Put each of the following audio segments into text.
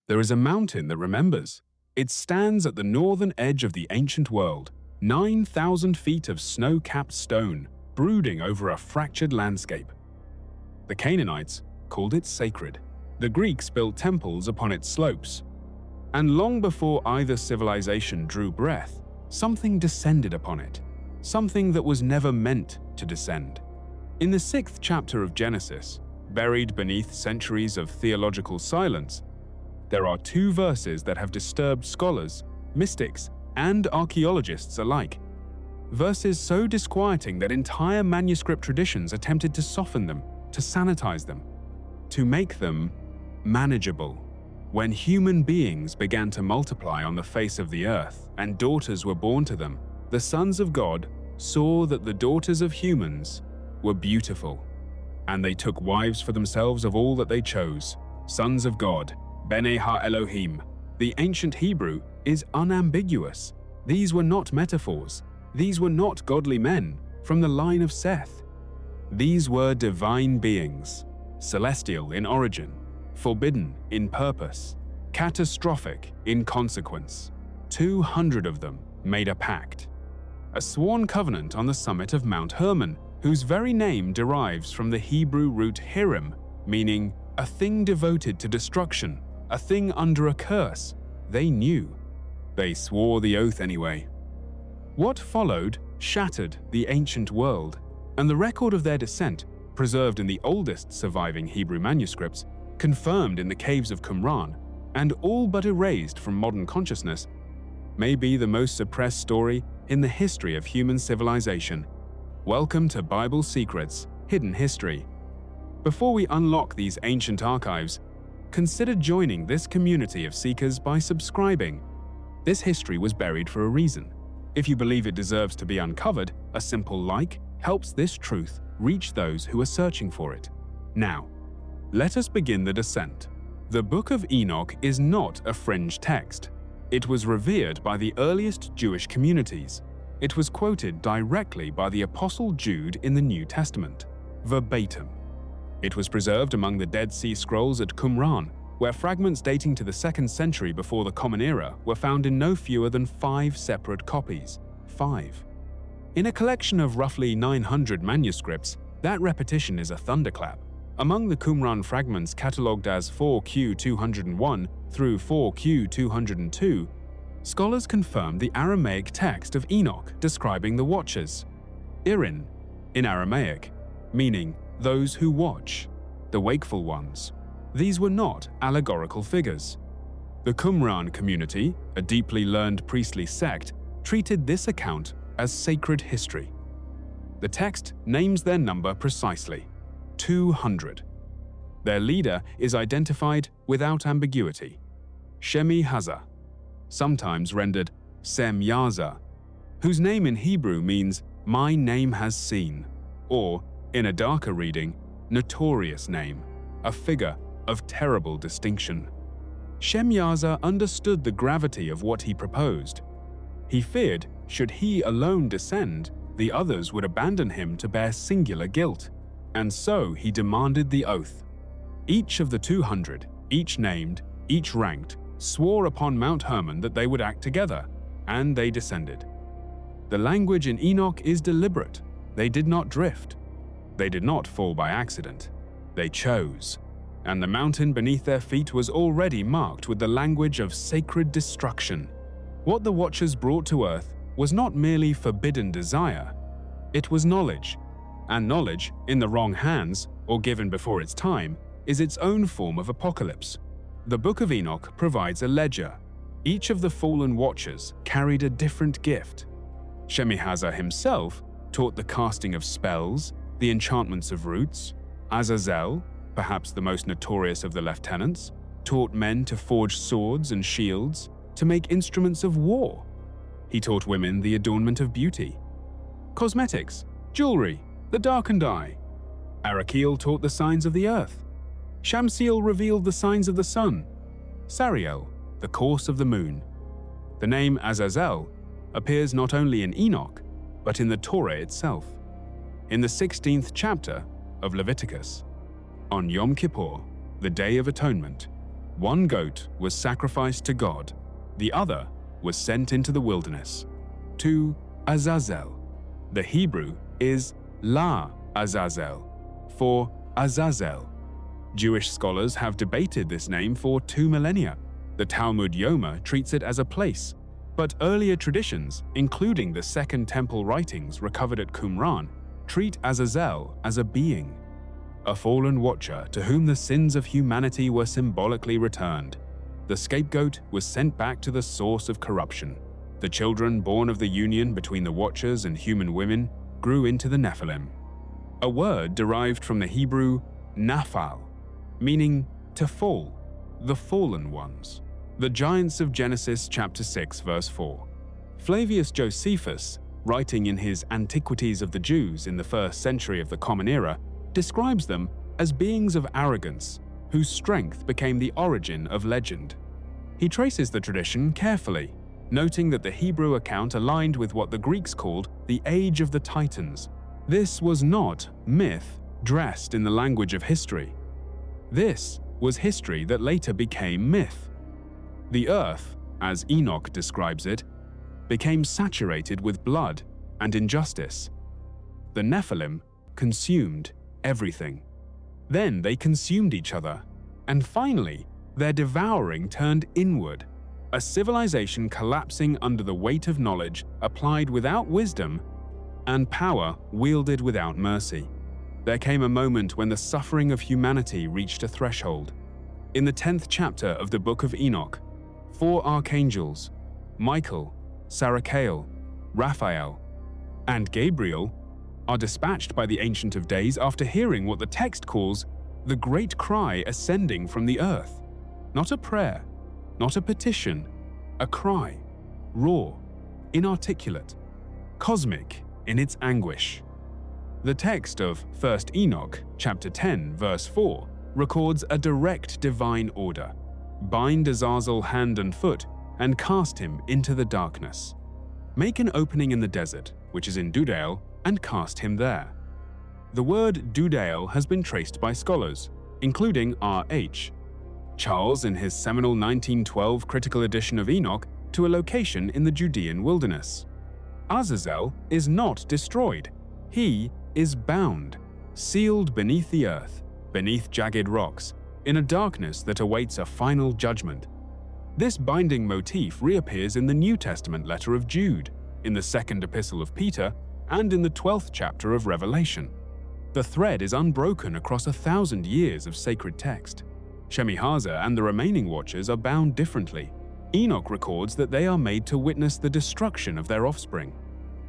There is a mountain that remembers. It stands at the northern edge of the ancient world, 9,000 feet of snow-capped stone, brooding over a fractured landscape. The Canaanites called it sacred. The Greeks built temples upon its slopes. And long before either civilization drew breath, something descended upon it, something that was never meant to descend. In the 6th chapter of Genesis, buried beneath centuries of theological silence, there are 2 verses that have disturbed scholars, mystics, and archaeologists alike. Verses so disquieting that entire manuscript traditions attempted to soften them, to sanitize them, to make them manageable. When human beings began to multiply on the face of the earth and daughters were born to them, the sons of God saw that the daughters of humans were beautiful, and they took wives for themselves of all that they chose, sons of God, Bene ha-Elohim. The ancient Hebrew is unambiguous. These were not metaphors. These were not godly men from the line of Seth. These were divine beings, celestial in origin, forbidden in purpose, catastrophic in consequence. 200 of them made a pact, a sworn covenant on the summit of Mount Hermon, whose very name derives from the Hebrew root hirim, meaning a thing devoted to destruction, a thing under a curse. They knew. They swore the oath anyway. What followed shattered the ancient world, and the record of their descent, preserved in the oldest surviving Hebrew manuscripts, confirmed in the caves of Qumran, and all but erased from modern consciousness, may be the most suppressed story in the history of human civilization. Welcome to Bible Secrets, Hidden History. Before we unlock these ancient archives, consider joining this community of seekers by subscribing. This history was buried for a reason. If you believe it deserves to be uncovered, a simple like helps this truth reach those who are searching for it. Now, let us begin the descent. The Book of Enoch is not a fringe text. It was revered by the earliest Jewish communities. It was quoted directly by the Apostle Jude in the New Testament, verbatim. It was preserved among the Dead Sea Scrolls at Qumran, where fragments dating to the 2nd century before the Common Era were found in no fewer than 5 separate copies. 5. In a collection of roughly 900 manuscripts, that repetition is a thunderclap. Among the Qumran fragments catalogued as 4Q201 through 4Q202, scholars confirmed the Aramaic text of Enoch describing the Watchers, Irin, in Aramaic, meaning those who watch, the wakeful ones. These were not allegorical figures. The Qumran community, a deeply learned priestly sect, treated this account as sacred history. The text names their number precisely, 200. Their leader is identified without ambiguity, Shemihaza, sometimes rendered Semyaza, whose name in Hebrew means "my name has seen," or, in a darker reading, notorious name, a figure of terrible distinction. Shemyaza understood the gravity of what he proposed. He feared, should he alone descend, the others would abandon him to bear singular guilt, and so he demanded the oath. Each of the 200, each named, each ranked, swore upon Mount Hermon that they would act together, and they descended. The language in Enoch is deliberate. They did not drift. They did not fall by accident. They chose. And the mountain beneath their feet was already marked with the language of sacred destruction. What the Watchers brought to earth was not merely forbidden desire. It was knowledge. And knowledge, in the wrong hands, or given before its time, is its own form of apocalypse. The Book of Enoch provides a ledger. Each of the fallen Watchers carried a different gift. Shemihaza himself taught the casting of spells, the enchantments of roots. Azazel, perhaps the most notorious of the lieutenants, taught men to forge swords and shields, to make instruments of war. He taught women the adornment of beauty, cosmetics, jewelry, the darkened eye. Arakiel taught the signs of the earth. Shamsiel revealed the signs of the sun. Sariel, the course of the moon. The name Azazel appears not only in Enoch, but in the Torah itself. In the 16th chapter of Leviticus, on Yom Kippur, the Day of Atonement, One goat was sacrificed to God, the other was sent into the wilderness, to Azazel. The Hebrew is la Azazel, for Azazel. Jewish scholars have debated this name for 2 millennia. The Talmud Yoma treats it as a place, but earlier traditions, including the Second Temple writings recovered at Qumran, treat Azazel as a being, a fallen watcher to whom the sins of humanity were symbolically returned. The scapegoat was sent back to the source of corruption. The children born of the union between the watchers and human women grew into the Nephilim, a word derived from the Hebrew naphal, meaning to fall, the fallen ones. The giants of Genesis chapter 6 verse 4. Flavius Josephus, writing in his Antiquities of the Jews in the 1st century of the Common Era, describes them as beings of arrogance, whose strength became the origin of legend. He traces the tradition carefully, noting that the Hebrew account aligned with what the Greeks called the Age of the Titans. This was not myth dressed in the language of history. This was history that later became myth. The earth, as Enoch describes it, became saturated with blood and injustice. The Nephilim consumed everything. Then they consumed each other, and finally, their devouring turned inward, a civilization collapsing under the weight of knowledge applied without wisdom and power wielded without mercy. There came a moment when the suffering of humanity reached a threshold. In the 10th chapter of the Book of Enoch, 4 archangels, Michael, Sarachael, Raphael, and Gabriel, are dispatched by the Ancient of Days after hearing what the text calls the great cry ascending from the earth. Not a prayer, not a petition, a cry, raw, inarticulate, cosmic in its anguish. The text of 1st Enoch, chapter 10, verse 4, records a direct divine order. Bind Azazel hand and foot, and cast him into the darkness. Make an opening in the desert, which is in Dudael, and cast him there. The word Dudael has been traced by scholars, including R.H. Charles in his seminal 1912 critical edition of Enoch, to a location in the Judean wilderness. Azazel is not destroyed. He is bound, sealed beneath the earth, beneath jagged rocks, in a darkness that awaits a final judgment. This binding motif reappears in the New Testament letter of Jude, in the 2nd epistle of Peter, and in the 12th chapter of Revelation. The thread is unbroken across 1,000 years of sacred text. Shemihaza and the remaining watchers are bound differently. Enoch records that they are made to witness the destruction of their offspring,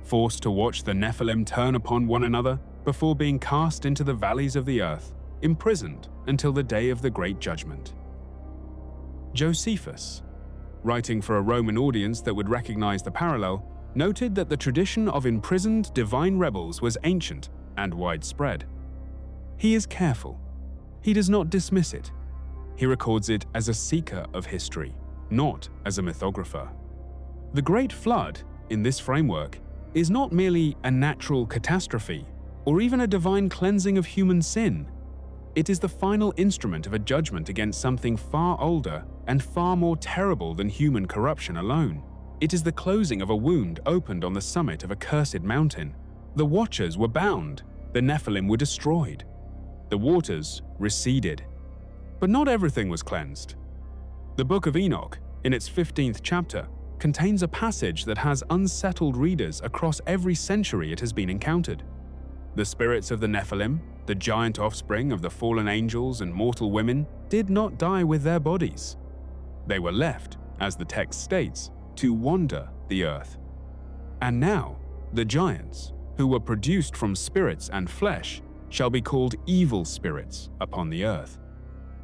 forced to watch the Nephilim turn upon one another before being cast into the valleys of the earth, imprisoned until the day of the great judgment. Josephus, writing for a Roman audience that would recognize the parallel, noted that the tradition of imprisoned divine rebels was ancient and widespread. He is careful. He does not dismiss it. He records it as a seeker of history, not as a mythographer. The Great Flood, in this framework, is not merely a natural catastrophe or even a divine cleansing of human sin. It is the final instrument of a judgment against something far older and far more terrible than human corruption alone. It is the closing of a wound opened on the summit of a cursed mountain. The Watchers were bound. The Nephilim were destroyed. The waters receded. But not everything was cleansed. The Book of Enoch, in its 15th chapter, contains a passage that has unsettled readers across every century it has been encountered. The spirits of the Nephilim, the giant offspring of the fallen angels and mortal women, did not die with their bodies. They were left, as the text states, to wander the earth. And now, the giants, who were produced from spirits and flesh, shall be called evil spirits upon the earth.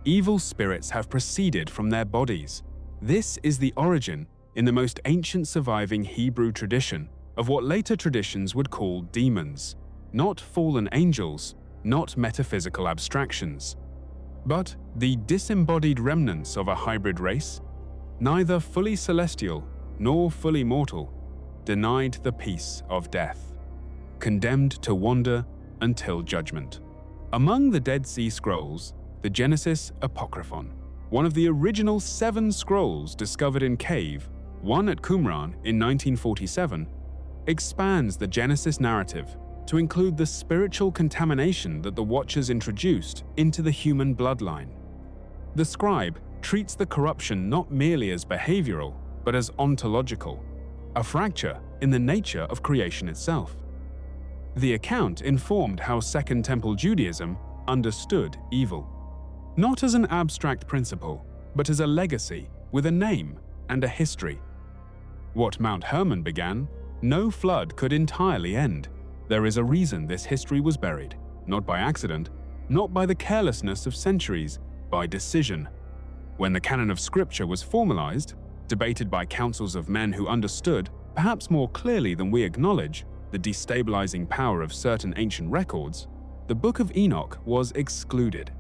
Evil spirits have proceeded from their bodies. This is the origin, in the most ancient surviving Hebrew tradition, of what later traditions would call demons, not fallen angels, not metaphysical abstractions, but the disembodied remnants of a hybrid race, neither fully celestial nor fully mortal, denied the peace of death, condemned to wander until judgment. Among the Dead Sea Scrolls, the Genesis Apocryphon, one of the original 7 scrolls discovered in cave, one at Qumran in 1947, expands the Genesis narrative to include the spiritual contamination that the Watchers introduced into the human bloodline. The scribe treats the corruption not merely as behavioral, but as ontological, a fracture in the nature of creation itself. The account informed how Second Temple Judaism understood evil, not as an abstract principle, but as a legacy with a name and a history. What Mount Hermon began, no flood could entirely end. There is a reason this history was buried, not by accident, not by the carelessness of centuries, by decision. When the canon of Scripture was formalized, debated by councils of men who understood, perhaps more clearly than we acknowledge, the destabilizing power of certain ancient records, the Book of Enoch was excluded.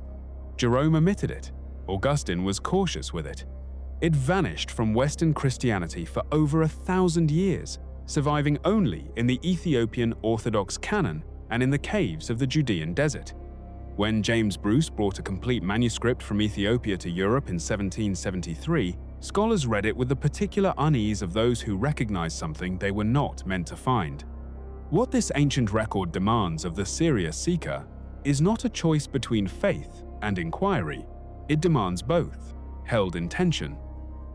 Jerome omitted it. Augustine was cautious with it. It vanished from Western Christianity for over 1,000 years, surviving only in the Ethiopian Orthodox canon and in the caves of the Judean desert. When James Bruce brought a complete manuscript from Ethiopia to Europe in 1773, scholars read it with the particular unease of those who recognized something they were not meant to find. What this ancient record demands of the serious seeker is not a choice between faith and inquiry. It demands both, held in tension.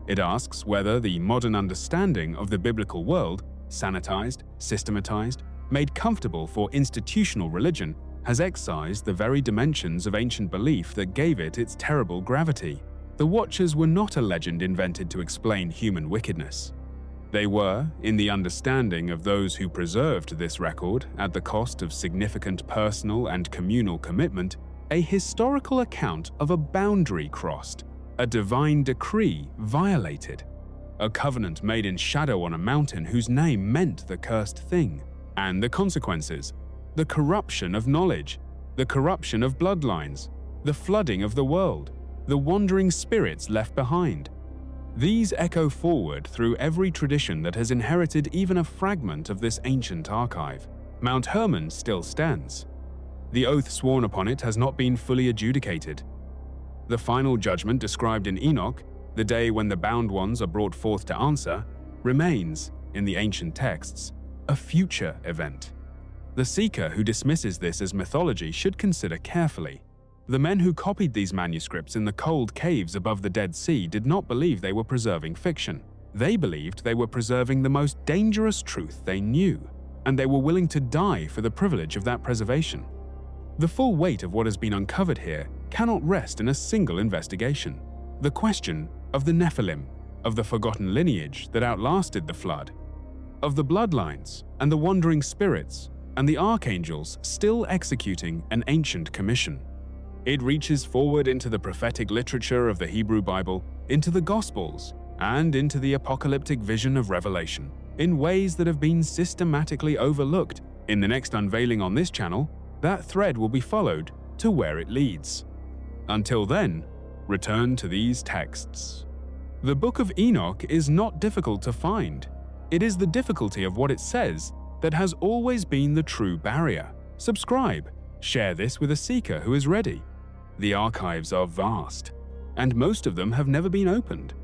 It asks whether the modern understanding of the biblical world, sanitized, systematized, made comfortable for institutional religion, has excised the very dimensions of ancient belief that gave it its terrible gravity. The Watchers were not a legend invented to explain human wickedness. They were, in the understanding of those who preserved this record at the cost of significant personal and communal commitment, a historical account of a boundary crossed, a divine decree violated, a covenant made in shadow on a mountain whose name meant the cursed thing, and the consequences, the corruption of knowledge, the corruption of bloodlines, the flooding of the world, the wandering spirits left behind. These echo forward through every tradition that has inherited even a fragment of this ancient archive. Mount Hermon still stands. The oath sworn upon it has not been fully adjudicated. The final judgment described in Enoch, the day when the bound ones are brought forth to answer, remains, in the ancient texts, a future event. The seeker who dismisses this as mythology should consider carefully. The men who copied these manuscripts in the cold caves above the Dead Sea did not believe they were preserving fiction. They believed they were preserving the most dangerous truth they knew, and they were willing to die for the privilege of that preservation. The full weight of what has been uncovered here cannot rest in a single investigation. The question of the Nephilim, of the forgotten lineage that outlasted the flood, of the bloodlines and the wandering spirits, and the archangels still executing an ancient commission. It reaches forward into the prophetic literature of the Hebrew Bible, into the Gospels, and into the apocalyptic vision of Revelation, in ways that have been systematically overlooked. In the next unveiling on this channel, that thread will be followed to where it leads. Until then, return to these texts. The Book of Enoch is not difficult to find. It is the difficulty of what it says that has always been the true barrier. Subscribe. Share this with a seeker who is ready. The archives are vast, and most of them have never been opened.